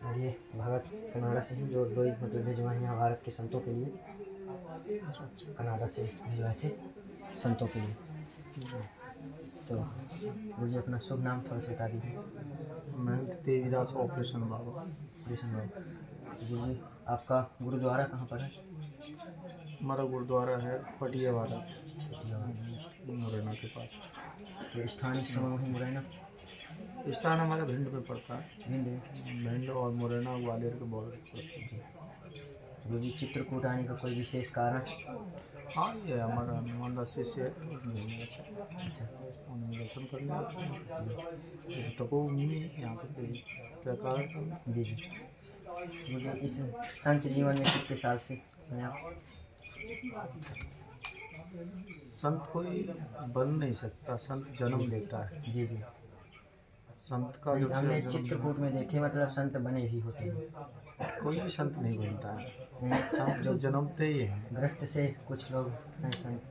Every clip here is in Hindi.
और ये भगत कनाडा से हैं जो लोई मतलब भिजवाए हैं भारत के संतों के लिए। अच्छा अच्छा। कनाडा से भिजवाए थे संतों के लिए। तो गुरु जी अपना शुभ नाम थोड़ा सा बता दीजिए। महंत देवीदास ऑपरेशन बाबा। ऑपरेशन बाबा। गुरु जी आपका गुरुद्वारा कहाँ पर है? हमारा गुरुद्वारा है पटियावाला पटियाला। मुरैना के पास। तो स्थानीय समय वहीं मुरैना स्थान हमारा भिंड में पड़ता है। भिंड में। भिंड और मुरैना ग्वालियर के बॉर्डर पर पड़ता है। गुरु जी चित्रकूट आने का कोई विशेष कारण? हाँ, ये हमारा हनुमान दास शिष्य है तो घूमने आता है। अच्छा उन्हें दर्शन करने आते हैं। ये तो तपोभूमि है, यहाँ पे कोई क्या कारण है? जी जी। मुझे इस संत जीवन में कितने साल से हैं आप? संत कोई बन नहीं सकता, संत जन्म लेता है। जी जी। संत का नहीं, जब हमने से चित्रकूट में देखे मतलब संत बने भी होते हैं। कोई भी संत नहीं बनता है, नहीं, संत जो जन्मते ही हैं। ग्रस्त से कुछ लोग हैं संत।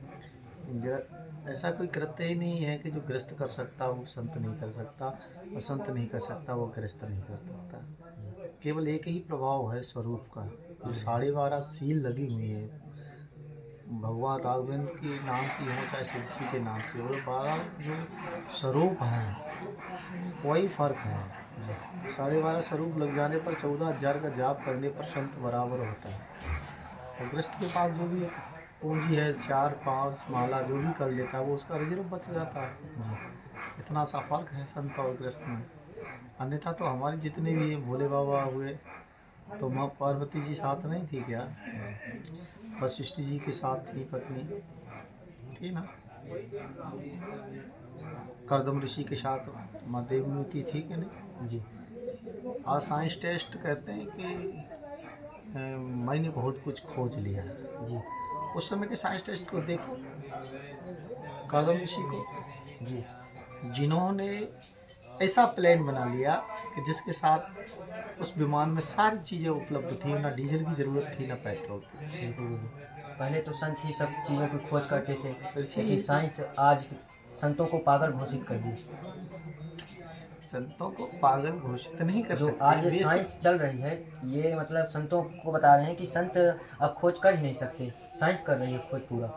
ऐसा कोई कृत्य ही नहीं है कि जो ग्रस्त कर सकता वो संत नहीं कर सकता, और संत नहीं कर सकता वो ग्रस्त नहीं कर सकता। केवल एक ही प्रभाव है स्वरूप का, जो 12.5 सील लगी हुई है भगवान राघवेंद्र के नाम की हो चाहे शिव जी के नाम से, वो 12 जो स्वरूप हैं वही फर्क है। 12.5 स्वरूप लग जाने पर 14,000 का जाप करने पर संत बराबर होता है। और ग्रस्त के पास जो भी पूंजी है 4-5 माला जो भी कर लेता है वो उसका रिजर्व बच जाता है। इतना सा फर्क है संत और ग्रस्त में। अन्यथा तो हमारे जितने भी हैं भोले बाबा हुए तो माँ पार्वती जी साथ नहीं थी क्या? वशिष्ठ जी के साथ थी पत्नी थी ना, करदम ऋषि के साथ माँ देवमूति थी कि नहीं जी। आज साइंस टेस्ट कहते हैं कि मैंने बहुत कुछ खोज लिया है जी उस समय के साइंस टेस्ट को देखो, करदम ऋषि को जी जिन्होंने ऐसा प्लान बना लिया कि जिसके साथ उस विमान में सारी चीज़ें उपलब्ध थी, ना डीजल की ज़रूरत थी ना पेट्रोल की। बिल्कुल। पहले तो संत ही सब चीज़ों की खोज करते थे, कृषि लेकिन साइंस आज संतों को पागल घोषित कर दी। संतों को पागल घोषित नहीं कर जो सकते। आज बेसिक साइंस चल रही है ये मतलब संतों को बता रहे हैं कि संत अब खोज कर ही नहीं सकते, साइंस कर रही है खोज पूरा।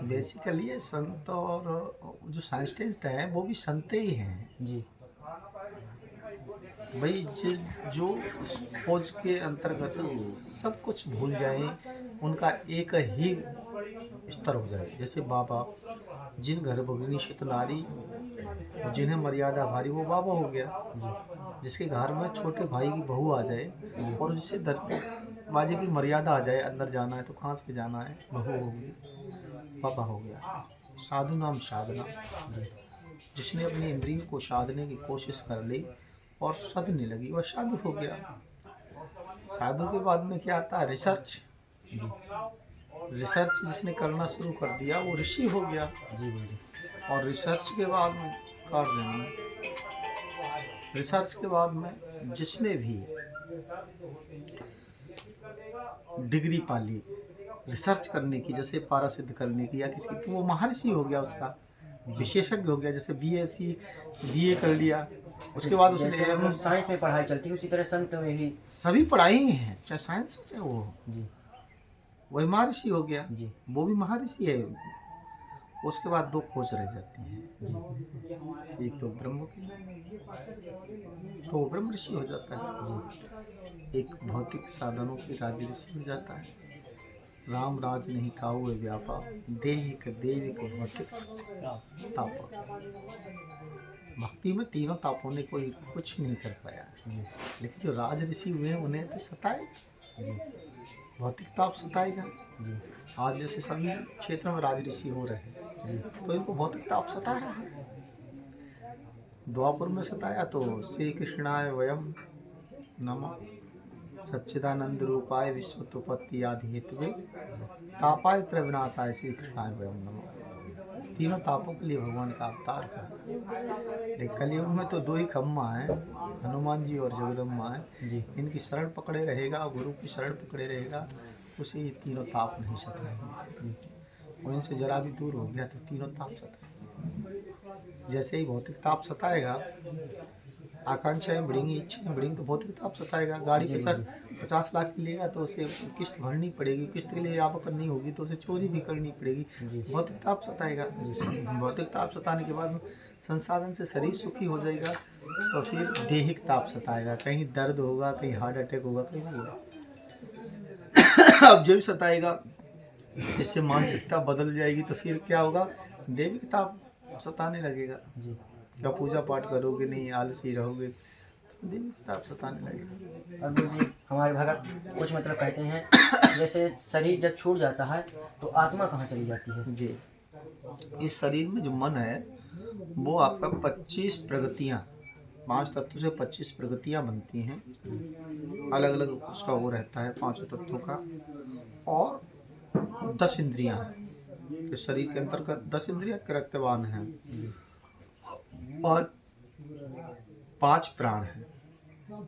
बेसिकली ये संत और जो साइंटिस्ट हैं वो भी संत ही हैं जी भाई। जो खोज के अंतर्गत सब कुछ भूल जाएं, उनका एक ही स्तर हो जाए। जैसे बाबा, जिन घर भगिनी शीतलारी और जिन्हें मर्यादा भारी वो बाबा हो गया। जिसके घर में छोटे भाई की बहू आ जाए और जिससे दरवाजे की मर्यादा आ जाए, अंदर जाना है तो खांस के जाना है, बहू होगी बाबा हो गया। साधु नाम साधना, जिसने अपनी इंद्रियों को साधने की कोशिश कर ली और सधने लगी वह साधु हो गया। साधु के बाद में क्या आता है? रिसर्च। रिसर्च जिसने करना शुरू कर दिया वो ऋषि हो गया। जी जी और रिसर्च के बाद में कर देना, रिसर्च के बाद में जिसने भी डिग्री पा ली रिसर्च करने की, जैसे पारा सिद्ध करने की या किसी की, तो वो महर्षि हो गया, उसका विशेषज्ञ हो गया। जैसे बीए कर लिया उसके बाद उसने जैसे मतलब साइंस में पढ़ाई चलती है उसी तरह संत में भी सभी पढ़ाई ही है, चाहे साइंस हो चाहे वो हो, जी वही महर्षि हो गया। जी वो भी महर्षि है। उसके बाद 2 खोज रह जाती हैं, एक तो ब्रह्म की, तो वो ब्रह्म ऋषि हो जाता है। एक भौतिक साधनों की राज ऋषि हो जाता है। राम राज नहीं काऊ व्यापा, देहिक देविक भौतिक ताप। भक्ति में तीनों तापों ने कोई कुछ नहीं कर पाया, लेकिन जो राज ऋषि हुए उन्हें तो सताए, भौतिक ताप सताएगा। आज जैसे सभी क्षेत्रों में राज ऋषि हो रहे हैं तो इनको भौतिक ताप सता रहा है। द्वापर में सताया तो श्री कृष्णाय वयम नमः सच्चिदानंद रूपाय विश्वोत्पत्ति आदि हेतुवे तापाय त्रविनाशाय श्री कृष्णाय वयम नमः। तीनों तापों के लिए भगवान का अवतार है। लेकिन कलयुग में तो 2 ही खम्मा है, हनुमान जी और जगदम्बा है। इनकी शरण पकड़े रहेगा, गुरु की शरण पकड़े रहेगा, उसे ये तीनों ताप नहीं सताएंगे। और इनसे जरा भी दूर हो गया तो तीनों ताप सताएंगे। जैसे ही भौतिक ताप सताएगा आकांक्षाएं बढ़ेंगी, इच्छाएं बढ़ेंगी तो भौतिक ताप सताएगा। गाड़ी जी, 50 लाख की लेगा तो उसे किस्त भरनी पड़ेगी, किस्त के लिए आवक नहीं होगी तो उसे चोरी भी करनी पड़ेगी, जी। भौतिक ताप सताएगा। भौतिक ताप सताने के बाद में संसाधन से शरीर सुखी हो जाएगा तो फिर देहिक ताप सताएगा, कहीं दर्द होगा, कहीं हार्ट अटैक होगा, कहीं होगा। अब जब सताएगा इससे मानसिकता बदल जाएगी तो फिर क्या होगा, दैविक ताप सताने लगेगा। जी। क्या पूजा पाठ करोगे नहीं, आलसी रहोगे, दैविक ताप सताने लगेगा। और गुरुजी हमारे भगत कुछ मतलब कहते हैं जैसे शरीर जब छूट जाता है तो आत्मा कहाँ चली जाती है? जी, इस शरीर में जो मन है वो आपका 25 प्रगतियाँ, 5 तत्वों से 25 प्रगतियाँ बनती हैं, अलग अलग उसका वो रहता है 5 तत्वों का, और 10 इंद्रियाँ। इस शरीर के अंतर्गत 10 इंद्रियाँ कर्तव्यवान हैं और 5 प्राण हैं।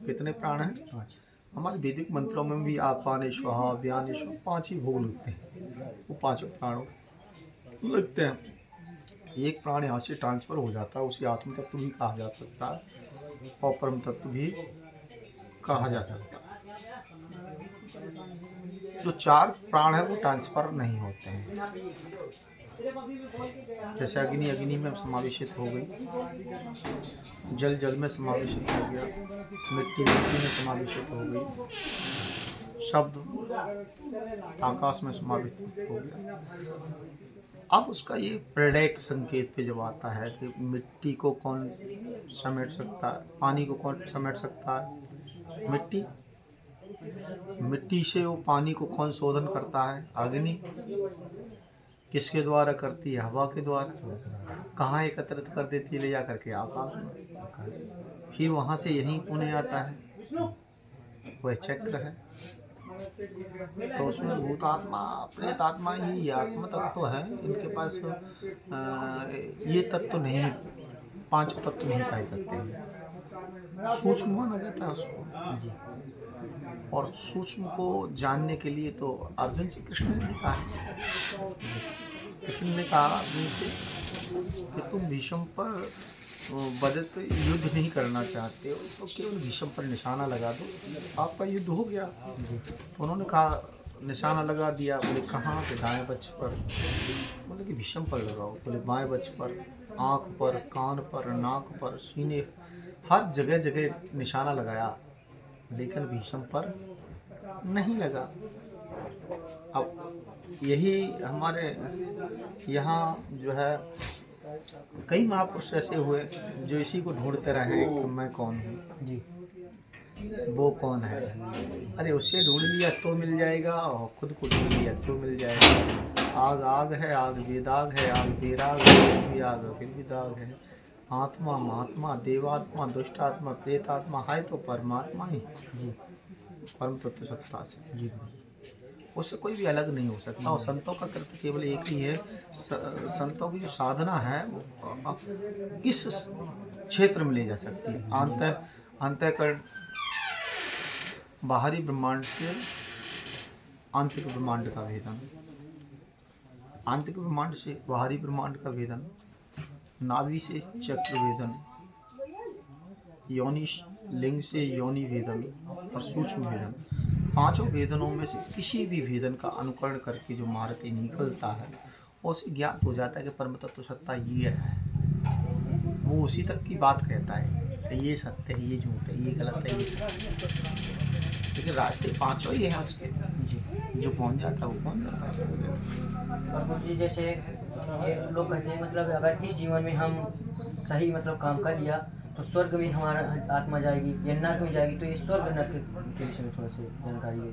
कितने प्राण हैं? 5। हमारे वैदिक मंत्रों में भी आपाने स्वाहा व्याने स्वाहा 5 ही भोग लगते हैं, वो 5 प्राणों लगते हैं। एक प्राण यहाँ से ट्रांसफर हो जाता है, उसे आत्म तत्व भी कहा जा सकता है और परम तत्व भी कहा जा सकता है। जो 4 प्राण है वो ट्रांसफर नहीं होते हैं, जैसे अग्नि अग्नि में समावेशित हो गई, जल जल में समावेशित हो गया, मिट्टी मिट्टी में समावेशित हो गई, शब्द आकाश में समावेशित हो गया। अब उसका ये प्रेरक संकेत पे जब आता है कि मिट्टी को कौन समेट सकता है, पानी को कौन समेट सकता है, मिट्टी। मिट्टी से वो पानी को कौन शोधन करता है, अग्नि। किसके द्वारा करती है, हवा के द्वारा। कहाँ एकत्रित कर देती है, ले जा करके आकाश में, फिर वहाँ से यहीं पुणे आता है, वह चक्र है। तो उसमें भूतात्मा प्रेतात्मा ये आत्म तत्व है, इनके पास ये तत्व नहीं, 5 तत्व नहीं पाए जाते हैं, सूक्ष्म माना जाता है उसको। और सूक्ष्म को जानने के लिए तो अर्जुन से कृष्ण ने कहा है, कृष्ण ने कहा अर्जुन से कि तुम भीष्म पर बदत युद्ध नहीं करना चाहते हो तो केवल भीष्म पर निशाना लगा दो, आपका युद्ध हो गया। तो उन्होंने कहा निशाना लगा दिया, बोले कहाँ, के दाएं बच्च पर, बोले कि भीष्म पर लगाओ, बोले बाएं बच्च पर, आँख पर, कान पर, नाक पर, सीने, हर जगह जगह निशाना लगाया, लेकिन भीष्म पर नहीं लगा। अब यही हमारे यहाँ जो है कई महापुरुष ऐसे हुए जो इसी को ढूंढते रहे कि मैं कौन हूँ जी, वो कौन है। अरे उससे ढूंढ लिया तो मिल जाएगा और खुद को ढूंढ लिया तो मिल जाएगा। आग आग है, आग बेदाग है, आग बेराग है, फिर भी आग फिर भी दाग है। आत्मा महात्मा देवात्मा दुष्टात्मा प्रेतात्मा है तो परमात्मा ही जी, परम तत्व सत्ता से जी, उससे कोई भी अलग नहीं हो सकता। और संतों का कृत्य केवल एक ही है, संतों की जो साधना है वो किस क्षेत्र में ले जा सकती है। अंतःकरण बाहरी ब्रह्मांड से आंतरिक ब्रह्मांड का भेदन, आंतरिक ब्रह्मांड से बाहरी ब्रह्मांड का भेदन, नाभि से चक्र भेदन, योनि लिंग से योनि भेदन और सूक्ष्म भेदन। 5 भेदनों में से किसी भी भेदन का अनुकरण करके जो मारुति निकलता है उसे ज्ञात हो जाता है कि परम तत्व सत्ता ये है। वो उसी तक की बात कहता है कि ये सत्य है, ये झूठ है, ये गलत है, ये सत्य है। लेकिन रास्ते 5 ही हैं उसके, जो पहुंच जाता है वो पहुंच जाता है। और जी जैसे ये लोग कहते हैं मतलब अगर इस जीवन में हम सही मतलब काम कर लिया तो स्वर्ग में हमारा आत्मा जाएगी या नर्क में जाएगी, तो ये स्वर्ग नर्क के विषय में थोड़ा सा जानकारी है।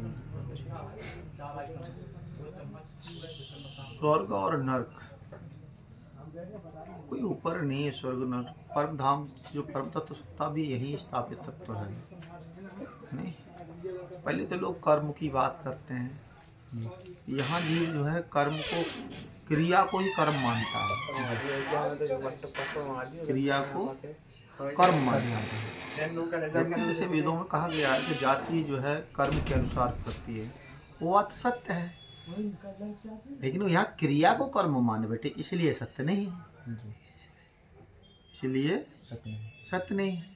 स्वर्ग और नर्क कोई ऊपर नहीं है, स्वर्ग नर्क परम धाम जो परम तत्व सत्ता भी यही स्थापित तत्व है। नहीं, पहले तो लोग कर्म की बात करते हैं, यहाँ जीव जो है कर्म को, क्रिया को ही कर्म मानता है, क्रिया को कर्म मानता है। जबकि जैसे वेदों में कहा गया है कि जाति जो है कर्म के अनुसार करती है, वो बात सत्य है, लेकिन यहाँ क्रिया को कर्म माने बैठे इसलिए सत्य नहीं है, इसलिए सत्य नहीं है।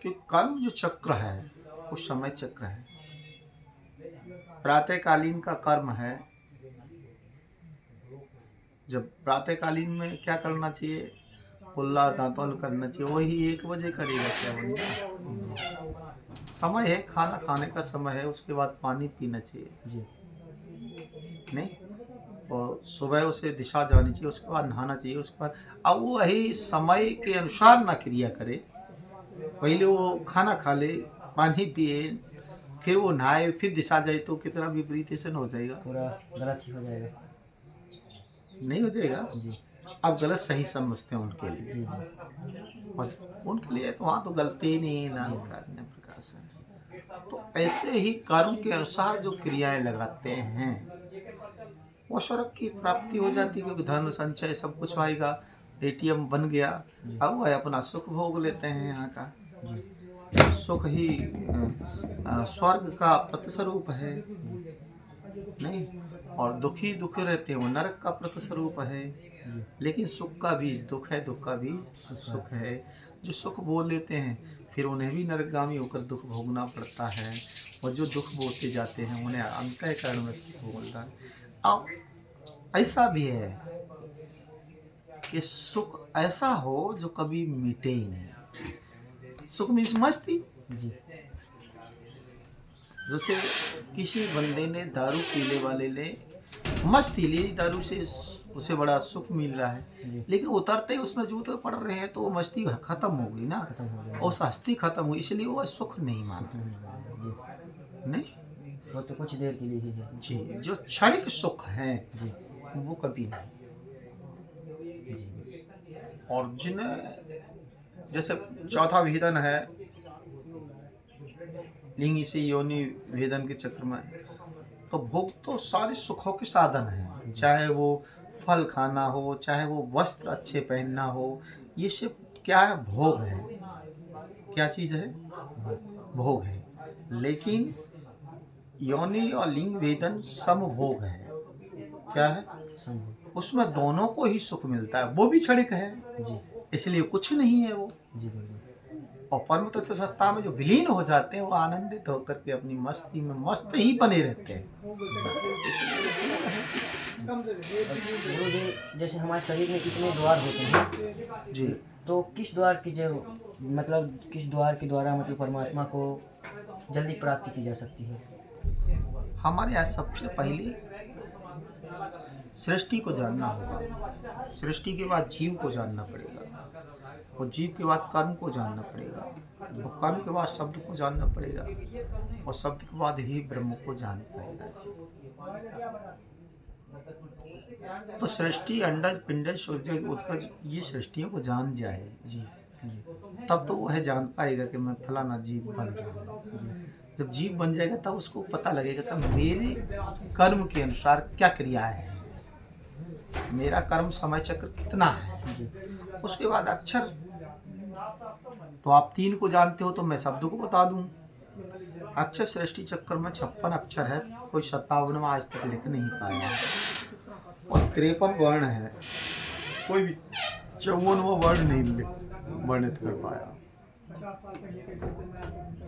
कि कर्म जो चक्र है वो समय चक्र है। प्रातःकालीन का कर्म है, जब प्रातःकालीन में क्या करना चाहिए, कुल्ला दांतौल करना चाहिए, वही 1 बजे करेगा क्या बंदा? समय है, खाना खाने का समय है, उसके बाद पानी पीना चाहिए जी नहीं, और सुबह उसे दिशा जानी चाहिए, उसके बाद नहाना चाहिए, उसके बाद अब वो वही समय के अनुसार ना क्रिया करे। पहले वो खाना खा ले, पानी पिए, फिर वो नहाए, फिर दिशा जाए, तो कितना विपरीत हो जाएगा, पूरा गलत ही हो जाएगा। नहीं हो जाएगा। जी आप गलत सही समझते हैं उनके लिए, जी और उनके लिए तो वहाँ तो गलती ही नहीं है, नाम का अन्य प्रकार से। तो ऐसे ही कर्म के अनुसार जो क्रियाएं लगाते हैं वो स्वर्ग की प्राप्ति हो जाती है, क्योंकि धन संचय सब कुछ आएगा, एटीएम बन गया, अब वह अपना सुख भोग लेते हैं। यहाँ का जी सुख ही स्वर्ग का प्रतिस्वरूप है नहीं, और दुखी दुखी रहते हैं वो नरक का प्रतिस्वरूप है। जी लेकिन सुख का बीज दुख है, दुख का बीज सुख है। जो सुख बोल लेते हैं फिर उन्हें भी नरकगामी होकर दुख भोगना पड़ता है, और जो दुख बोलते जाते हैं उन्हें अंतःकरण में सुख बोलता है। अब ऐसा भी है कि सुख ऐसा हो जो कभी मिटे ही नहीं। सुख मीन्स मस्ती। जी जैसे किसी बंदे ने दारू पीने वाले ने मस्ती ली, दारू से उसे बड़ा सुख मिल रहा है, जी लेकिन उतरते ही उसमें जूते पड़ रहे हैं तो वो मस्ती खत्म हो गई ना, खत्म हो गया। और हस्ती खत्म हुई, इसलिए वो सुख नहीं माना। सुख नहीं मिला। जी नहीं वो तो कुछ देर के लिए ही है। जी, जो क्षणिक सुख है जी वो कभी नहीं। जी और जिन्हें जैसे चौथा भेदन है लिंग से योनि भेदन के चक्र में, तो भोग तो सारे सुखों के साधन हैं, चाहे वो फल खाना हो, चाहे वो वस्त्र अच्छे पहनना हो, ये सब क्या है, भोग है। क्या चीज़ है, भोग है। लेकिन योनि और लिंग भेदन समभोग है। क्या है, संभव। उसमें दोनों को ही सुख मिलता है, वो भी क्षणिक है, जी इसलिए कुछ नहीं है वो। जी बिल्कुल। और परम तत्व सत्ता में जो विलीन हो जाते हैं वो आनंदित होकर के अपनी मस्ती में मस्त ही बने रहते हैं। गुरु जी, जैसे हमारे शरीर में कितने द्वार होते हैं, जी, तो किस द्वार की जो मतलब किस द्वार के द्वारा मतलब परमात्मा को जल्दी प्राप्ति की जा सकती है? हमारे यहाँ सबसे पहले सृष्टि को जानना होगा, सृष्टि के बाद जीव को जानना पड़ेगा, और जीव के बाद कर्म को जानना पड़ेगा, और कर्म के बाद शब्द को जानना पड़ेगा, और शब्द के बाद ही ब्रह्म को जान पाएगा। तो सृष्टि, अंडज, पिंडज, सूर्य, उत्कर्ष, ये सृष्टियों को जान जाए जी, तब तो वह जान पाएगा कि मैं फलाना जीव बन रहा हूँ। जब जीव बन जाएगा तब उसको पता लगेगा कि मेरे कर्म के अनुसार क्या क्रियाएं हैं, मेरा कर्म समय चक्र कितना है। उसके बाद अक्षर, तो आप 3 को जानते हो तो मैं शब्द को बता दूं। अक्षर सृष्टि चक्र में 56 अक्षर है, कोई 57वां आज तक लिख नहीं पाया, और 53 वर्ण है, कोई भी 54वां वर्ण नहीं वर्णित कर पाया।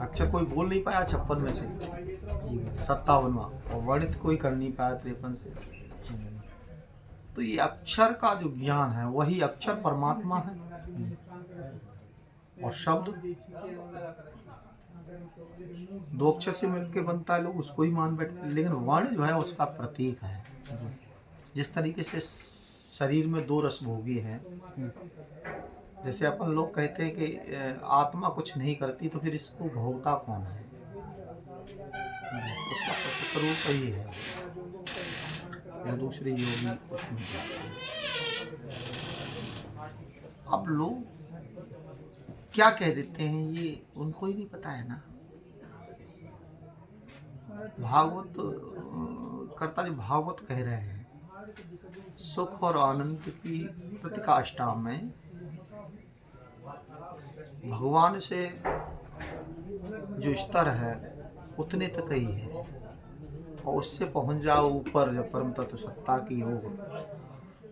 अक्षर कोई बोल नहीं पाया 56 में से, 57वां, और वर्णित कोई कर नहीं पाया 53 से। तो ये अक्षर का जो ज्ञान है वही अक्षर परमात्मा है, और शब्द 2 अक्षर से मिलकर बनता है, लोग उसको ही मान बैठते हैं, लेकिन वर्ण जो है उसका प्रतीक है। जिस तरीके से शरीर में 2 रस भोगी हैं, जैसे अपन लोग कहते हैं कि आत्मा कुछ नहीं करती, तो फिर इसको भोगता कौन है, उसका प्रतिस्वरूप ही है, वो दूसरे योगी कुछ नहीं करते। अब लोग क्या कह देते हैं ये उनको ही नहीं पता है ना। भागवत कर्ता जो भागवत कह रहे हैं, सुख और आनंद की प्रतिकाष्ठा में भगवान से जो स्तर है उतने तक ही है, और उससे पहुंच जाओ ऊपर जब परम तत्व सत्ता की हो,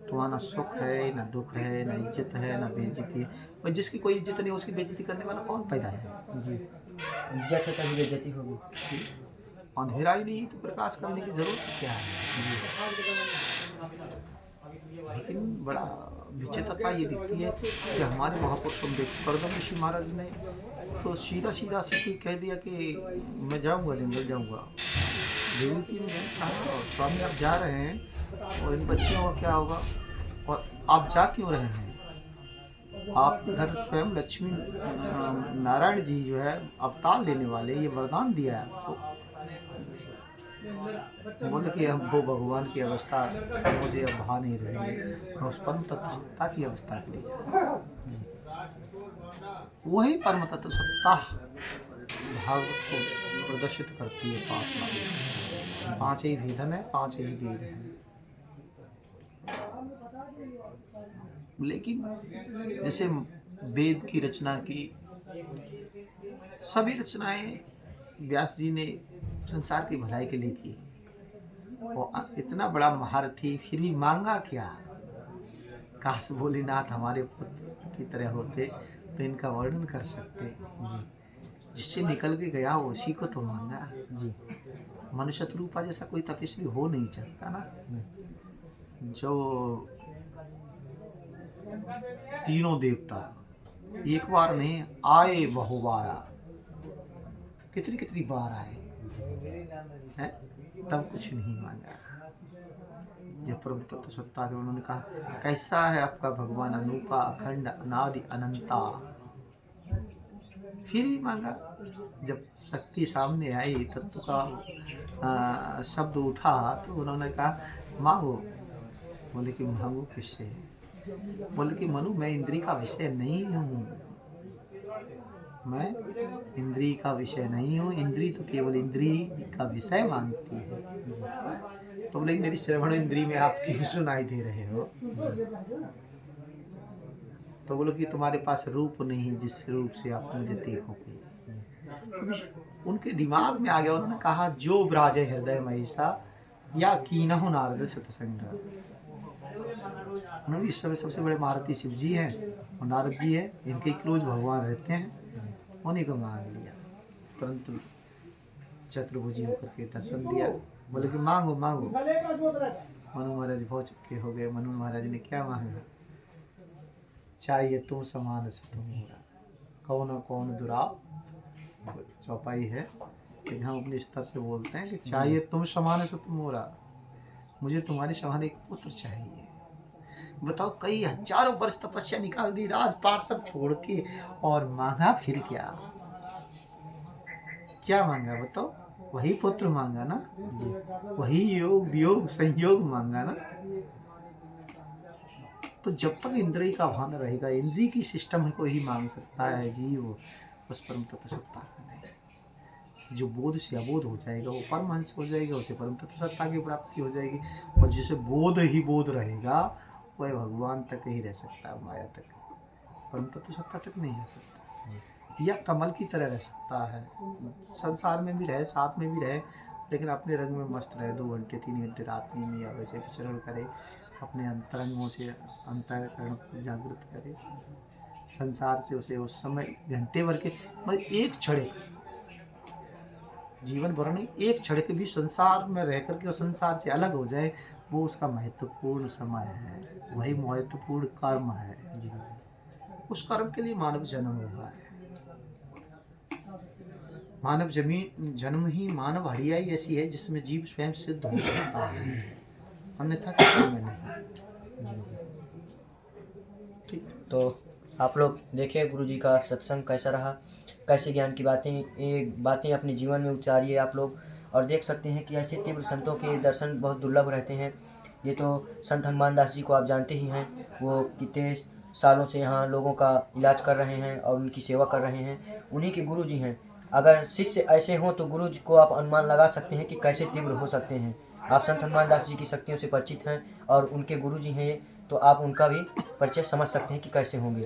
तो वहाँ ना सुख है, ना दुख है, ना इज्जत है, ना बेइज्जती है। और जिसकी कोई इज्जत नहीं, उसकी बेइज्जती करने वाला कौन पैदा है? जी, इज्जत है तभी बेइज्जती होगी। अंधेरा ही नहीं तो प्रकाश करने की जरूरत क्या है? लेकिन बड़ा विचित्रता ये दिखती है कि हमारे महापुरुषों में देखो, करदम ऋषि महाराज ने तो सीधा सीधा सीधी कह दिया कि मैं जाऊंगा, जंगल जाऊंगा। देवकी ने कहा, और स्वामी आप जा रहे हैं और इन बच्चियों का क्या होगा, और आप जा क्यों रहे हैं? आपके घर स्वयं लक्ष्मी नारायण जी जो है अवतार लेने वाले, ये वरदान दिया है आपको। बोले कि अब वो भगवान की अवस्था मुझे अब भा नहीं रही है, मैं उस परम तत्व सत्ता की अवस्था के लिए वही परम तत्व सत्ता भागवत को प्रदर्शित करती है। पांच ही भेदन है, पांच ही वेद है। लेकिन जैसे वेद की रचना की, सभी रचनाएं व्यास जी ने संसार की भलाई के लिए की। और इतना बड़ा महारथी फिर भी मांगा क्या? काश भोलेनाथ हमारे पुत्र की तरह होते तो इनका वर्णन कर सकते। जिससे निकल के गया उसी को तो मांगा। जी, मनुष्य रूपा जैसा कोई तपस्वी हो नहीं सकता ना, जो तीनों देवता एक बार नहीं आए, बहुबारा, कितनी कितनी बार आए हैं, तब कुछ नहीं मांगा। जब परम तत्व सत्ता के उन्होंने कहा, कैसा है आपका भगवान, अनूपा, अखंड, अनादि, अनंता, फिर भी मांगा। जब शक्ति सामने आई, तत्व का शब्द उठा, तो उन्होंने कहा मांगो। बोले कि मांगो किससे? बोले कि मनु, मैं इंद्री का विषय नहीं हूँ, मैं इंद्री का विषय नहीं हूँ, इंद्री तो केवल इंद्री का विषय मांगती है। तो बोले मेरी श्रवण इंद्री में आप क्यों सुनाई दे रहे हो? तो बोलो कि तुम्हारे पास रूप नहीं, जिस रूप से आप मुझे देखोगे। तो उनके दिमाग में आ गया, उन्होंने कहा, जो ब्राजे हृदय महिषा या कीनहु नारद सतसंग। उन्होंने इस समय सबसे बड़े महारथी शिव जी हैं और नारद जी हैं, इनके क्लोज भगवान रहते हैं, उन्हीं को मांग लिया। परंतु चतुर्भुजी होकर के दर्शन दिया। बोले कि मांगो मांगो। मनु महाराज बहुत चुपके हो गए। मनु महाराज ने क्या मांगा? चाहिए तुम समान से तुम मोरा, कौन कौन दुराव। चौपाई है, लेकिन हम अपने स्तर से बोलते हैं कि चाहिए तुम समान से तुम मोरा, मुझे तुम्हारे समान एक पुत्र चाहिए। बताओ, कई हजारों वर्ष तपस्या निकाल दी, राजपाट सब छोड़ के, और मांगा फिर क्या? क्या मांगा बताओ? वही पुत्र मांगा ना, वही योग वियोग संयोग मांगा ना। तो जब तक इंद्रिय का भान रहेगा, इंद्रिय की सिस्टम को ही मांग सकता है जीव, उस परम तत्व सत्ता का नहीं। जो बोध से अबोध हो जाएगा वो परमहंस हो जाएगा, उसे परम तत्व सत्ता की प्राप्ति हो जाएगी। और जिसे बोध ही बोध रहेगा वह भगवान तक ही रह सकता है, माया तक, परम तत्व सत्ता तक नहीं रह सकता। या कमल की तरह रह सकता है, संसार में भी रहे, साथ में भी रहे, लेकिन अपने रंग में मस्त रहे। 2 घंटे 3 घंटे रात्रि में या वैसे विचरण करे, अपने अंतरंगों से अंतःकरण को जागृत करे। संसार से उसे उस समय घंटे भर के, मतलब एक क्षण, जीवन भर नहीं, एक क्षण के भी संसार में रह करके और संसार से अलग हो जाए, वो उसका महत्वपूर्ण समय है, वही महत्वपूर्ण कर्म है। उस कर्म के लिए मानव जन्म हुआ है। मानव जन्म ही मानव हड़ियाई ऐसी है जिसमें जीव स्वयं सिद्ध हो सकता है, अन्यथा किसी में नहीं। ठीक, तो आप लोग देखे गुरु जी का सत्संग कैसा रहा, कैसे ज्ञान की बातें, ये बातें अपने जीवन में उतारिए आप लोग। और देख सकते हैं कि ऐसे तीव्र संतों के दर्शन बहुत दुर्लभ रहते हैं। ये तो संत हनुमान दास जी को आप जानते ही हैं, वो कितने सालों से यहाँ लोगों का इलाज कर रहे हैं और उनकी सेवा कर रहे हैं, उन्हीं के गुरु जी हैं। अगर शिष्य ऐसे हों तो गुरु जी को आप अनुमान लगा सकते हैं कि कैसे तीव्र हो सकते हैं। आप संत हनुमान दास जी की शक्तियों से परिचित हैं और उनके गुरु जी हैं, तो आप उनका भी परिचय समझ सकते हैं कि कैसे होंगे।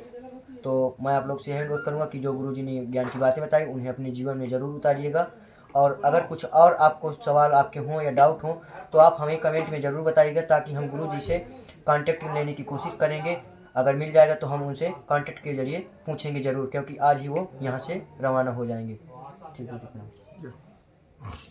तो मैं आप लोग से यह अनुरोध करूँगा कि जो गुरु जी ने ज्ञान की बातें बताई उन्हें अपने जीवन में ज़रूर उतारिएगा और अगर कुछ और आपको सवाल आपके हों या डाउट हों तो आप हमें कमेंट में ज़रूर बताइएगा, ताकि हम गुरु जी से कांटेक्ट लेने की कोशिश करेंगे। अगर मिल जाएगा तो हम उनसे कांटेक्ट के ज़रिए पूछेंगे ज़रूर, क्योंकि आज ही वो यहाँ से रवाना हो जाएंगे। ठीक है, प्रणाम।